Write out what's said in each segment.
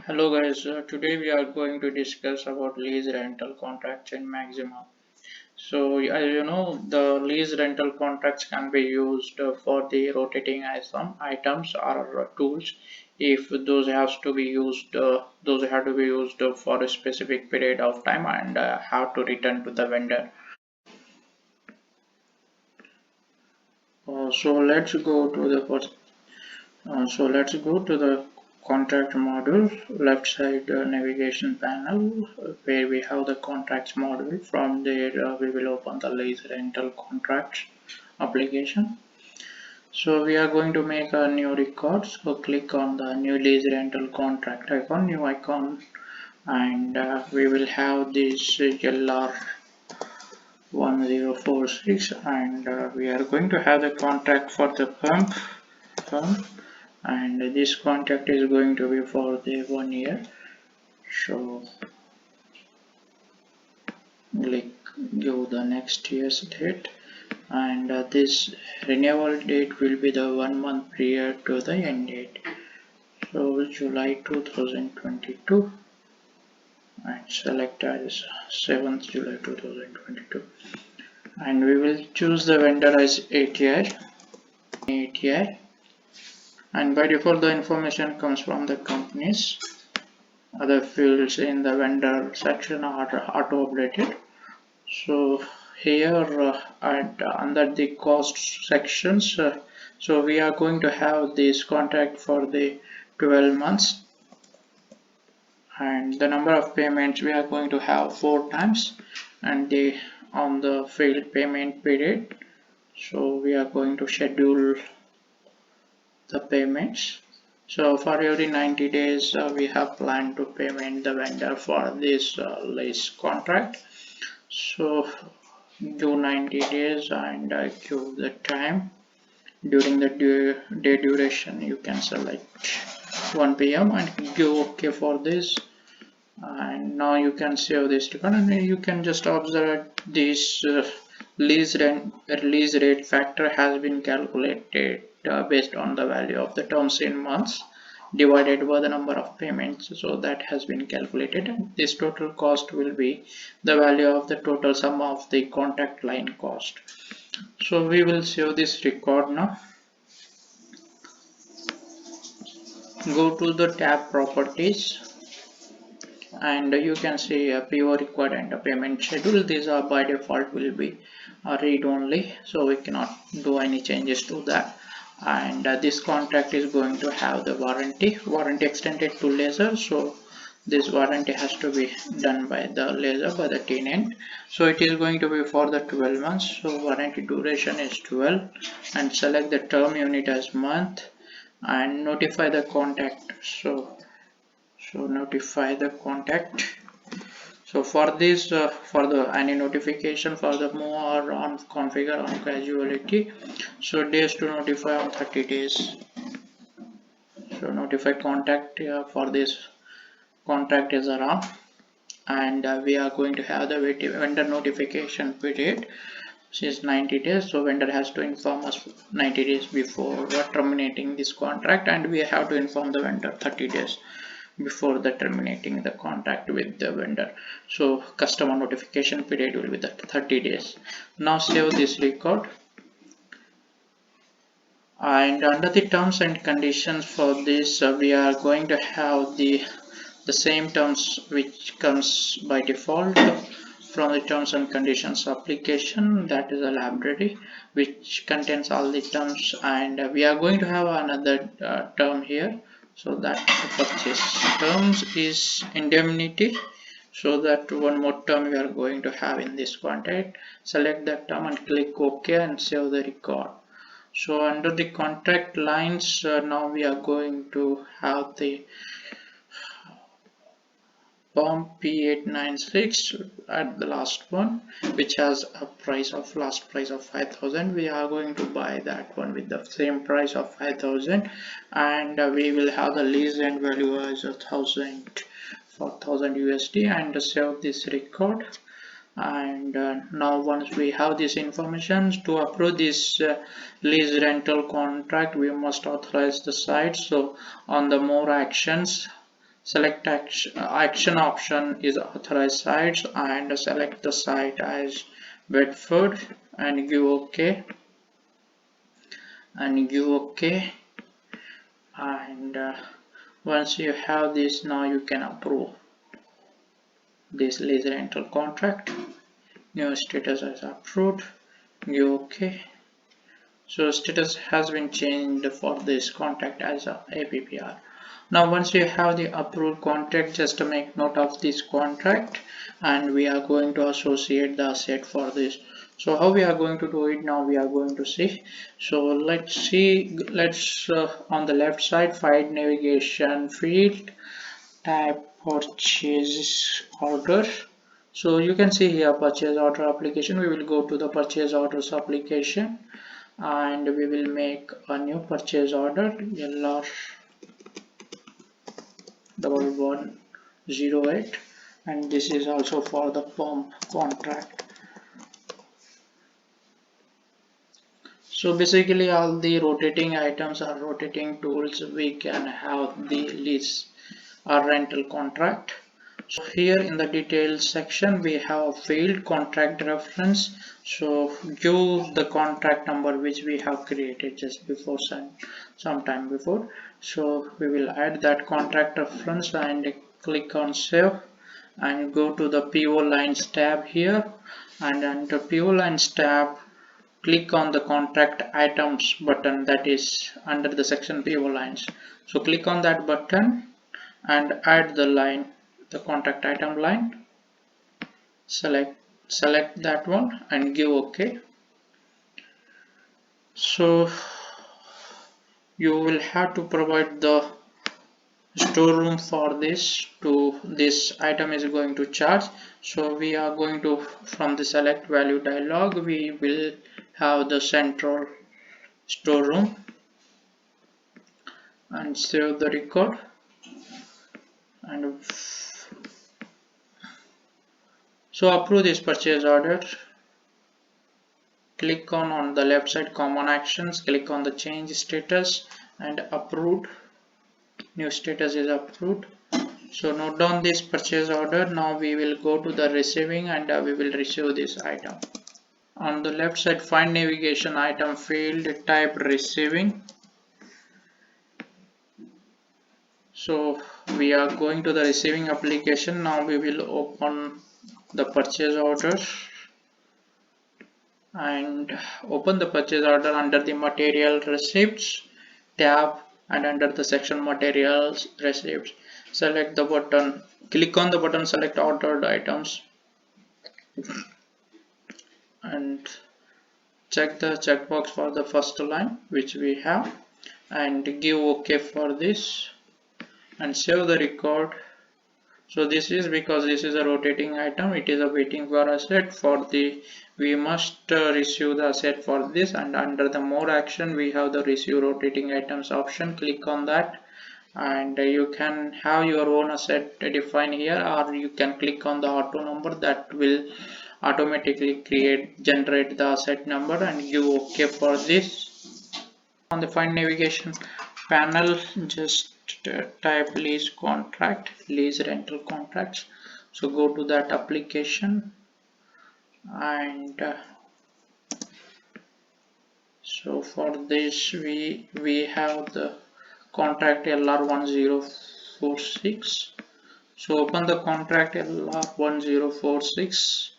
Hello guys, today we are going to discuss about lease rental contracts in Maximo. So as you know, the lease rental contracts can be used for the rotating items or tools if those have to be used for a specific period of time and have to return to the vendor. So let's go to the contract module, left side navigation panel, where we have the contracts module. From there, we will open the lease rental contracts application. So we are going to make a new record. So click on the new lease rental contract icon, new icon, and we will have this LR 1046, and we are going to have the contract for the pump, and this contract is going to be for the 1 year. So click give the next year's date, and this renewal date will be the 1 month prior to the end date, so July 2022, and select as 7th July 2022, and we will choose the vendor as ATI, and by default the information comes from the companies. Other fields in the vendor section are auto updated. So here under the cost sections, so we are going to have this contract for the 12 months, and the number of payments we are going to have 4 times, and the on the failed payment period, so we are going to schedule the payments. So for every 90 days we have planned to payment the vendor for this lease contract. So do 90 days and give the time. During the day duration you can select 1 p.m. and give OK for this, and now you can save this record, and you can just observe this lease rate factor has been calculated based on the value of the terms in months divided by the number of payments. So that has been calculated, and this total cost will be the value of the total sum of the contact line cost. So we will save this record now. Go to the tab properties, and you can see a PO required and a payment schedule. These are by default will be read only, so we cannot do any changes to that. And this contract is going to have the warranty extended to laser, so this warranty has to be done by the laser by the tenant. So it is going to be for the 12 months, so warranty duration is 12, and select the term unit as month, and notify the contact. So notify the contact. So for this for the any notification for the move or on configure on casualty, so days to notify on 30 days. So notify contact for this contract is around, and we are going to have the vendor notification period, which is 90 days. So vendor has to inform us 90 days before terminating this contract, and we have to inform the vendor 30 days before the terminating the contract with the vendor. So customer notification period will be the 30 days. Now save this record, and under the terms and conditions for this we are going to have the same terms which comes by default from the terms and conditions application, that is a library which contains all the terms, and we are going to have another term here. So that purchase terms is indemnity, so that one more term we are going to have in this contract. Select that term and click OK and save the record. So under the contract lines, now we are going to have the pump P896 at the last one, which has a last price of 5,000. We are going to buy that one with the same price of 5,000, and we will have the lease and value as 1,000 for 1,000 USD, and save this record. And now once we have this information, to approve this lease rental contract we must authorize the site. So on the more actions, Select action option is authorized sites, and select the site as Bedford and give OK and give OK. And once you have this, now you can approve this lease rental contract. New status is approved. Give OK. So status has been changed for this contract as a APPR. Now once you have the approved contract, just make note of this contract, and we are going to associate the asset for this. So how we are going to do it now, we are going to see. So let's see, on the left side, find navigation field, type purchase order. So you can see here purchase order application. We will go to the purchase orders application, and we will make a new purchase order LR 1108, and this is also for the pump contract. So basically all the rotating items are rotating tools. We can have the lease or rental contract. So here in the details section we have field contract reference. So use the contract number which we have created just before some time before. So we will add that contract reference and click on save, and go to the PO lines tab here, and under PO lines tab click on the contract items button that is under the section PO lines. So click on that button and add the line, the contract item line. Select that one and give OK. So you will have to provide the storeroom for this item is going to charge. So we are going to, from the select value dialog, we will have the central storeroom and save the record. And so approve this purchase order. Click on the left side common actions, click on the change status and approved. New status is approved. So note down this purchase order. Now we will go to the receiving, and we will receive this item. On the left side, find navigation item field, type receiving. So we are going to the receiving application. Now we will open the purchase order and open the purchase order under the material receipts tab, and under the section materials receipts, select the button, click on the button, select ordered items and check the checkbox for the first line which we have, and give OK for this and save the record. So this is because this is a rotating item, it is a waiting for asset. For the we must receive the asset for this, and under the more action we have the receive rotating items option. Click on that, and you can have your own asset defined here, or you can click on the auto number that will automatically generate the asset number, and give OK for this. On the find navigation panel, just type lease contract, lease rental contracts. So go to that application, and so for this we have the contract LR1046. So open the contract LR1046,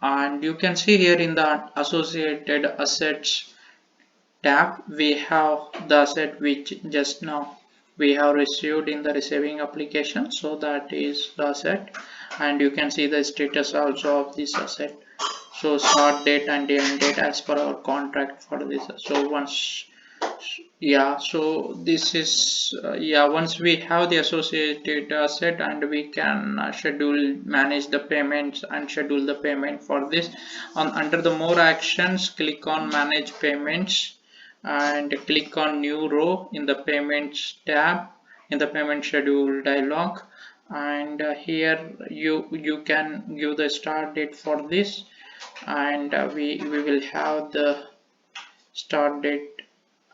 and you can see here in the associated assets tab we have the asset which just now we have received in the receiving application. So that is the asset, and you can see the status also of this asset. So start date and end date as per our contract for this. So once so this is once we have the associated asset, and we can manage the payments and schedule the payment for this. Under the more actions, click on manage payments and click on new row in the payments tab in the payment schedule dialog, and here you can give the start date for this, and we will have the start date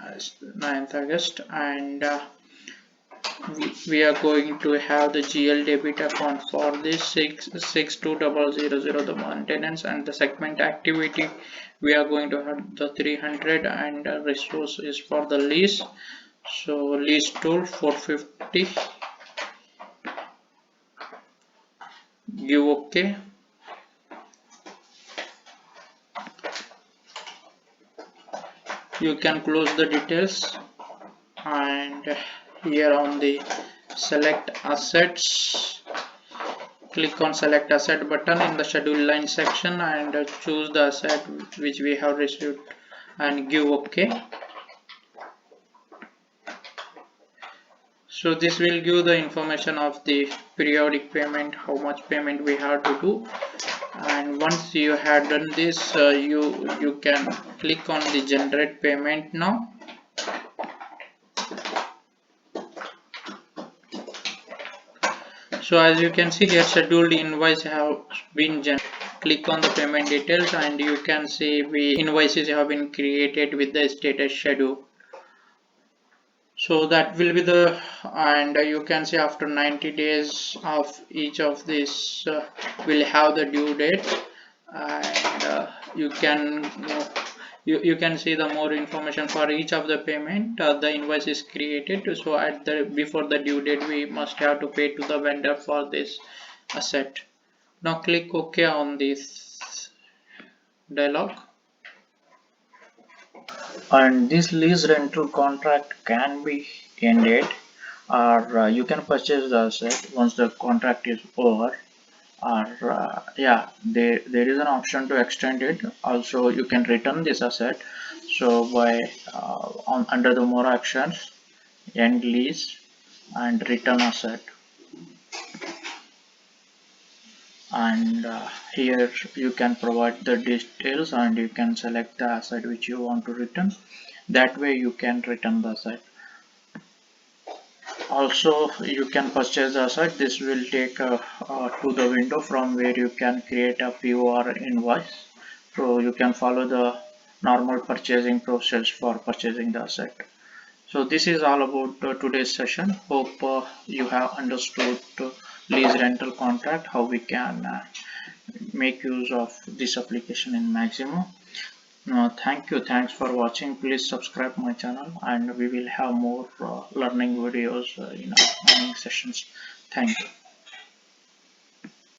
9th August, and we are going to have the GL debit account for this 662,000 the maintenance, and the segment activity we are going to have the 300, and resource is for the lease. So lease tool 450, give OK. You can close the details, and here on the select assets, click on select asset button in the schedule line section and choose the asset which we have received and give OK. So this will give the information of the periodic payment, how much payment we have to do. And once you have done this, you can click on the generate payment now. So as you can see here, scheduled invoice have been generated. Click on the payment details and you can see invoices have been created with the status schedule. So that will be the, and you can see after 90 days of each of these will have the due date, and you can you can see the more information for each of the payment. The invoice is created, so at the before the due date we must have to pay to the vendor for this asset. Now click OK on this dialog. And this lease rental contract can be ended, or you can purchase the asset once the contract is over, or yeah, there is an option to extend it. Also you can return this asset. So by under the more actions, end lease and return asset, and here you can provide the details and you can select the asset which you want to return. That way you can return the asset. Also you can purchase the asset. This will take to the window from where you can create a PO or invoice. So you can follow the normal purchasing process for purchasing the asset. So this is all about today's session. Hope you have understood lease rental contract, how we can make use of this application in Maximo. Thank you. Thanks for watching. Please subscribe my channel, and we will have more learning videos in our upcoming sessions. Thank you.